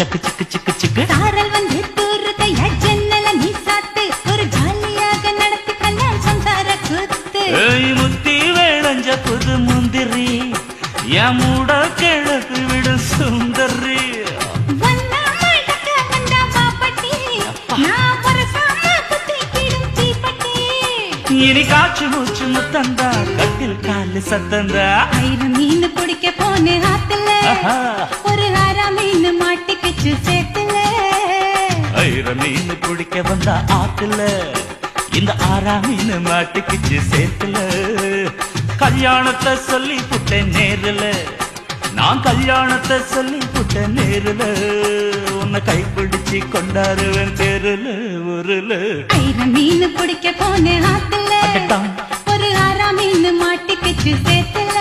சக்கு சிக்கு சிக்கு சிக்கு சாரல் வந்து தூருத ஜன்னல நீ சாத்து ஒரு ஜாலியாக நடத்தி கல்யாணம் சம்சார கூத்து முத்தி வேளஞ்ச புது முந்திரி என் மூட கிழக்கு விடு சுந்தரி இனி காற்று மூச்சு முத்தந்தா கட்டில் காலு சத்தந்தா ஆயிரம் மீன் பிடிக்க போன ஆத்துல ஒரு ஆறாம் மீன் மாட்டிக்கிச்சு சேத்துல ஆயிரம் மீன் பிடிக்க வந்தா ஆத்துல இந்த ஆறாம் மீன் மாட்டிக்கிச்சு சேத்துல கல்யாணத்தை சொல்லி புட்டேன் நேருல நான் கல்யாணத்தை சொல்லி புட்டேன் நேருல உன்னை கைப்பிடிச்சு கொண்டாருவேன் தெருல ஊருல ஆயிரம் மீன் பிடிக்க போன ஆத்துல ஒரு ஆறாம் மீன் மாட்டிக்கிச்சு சேத்துல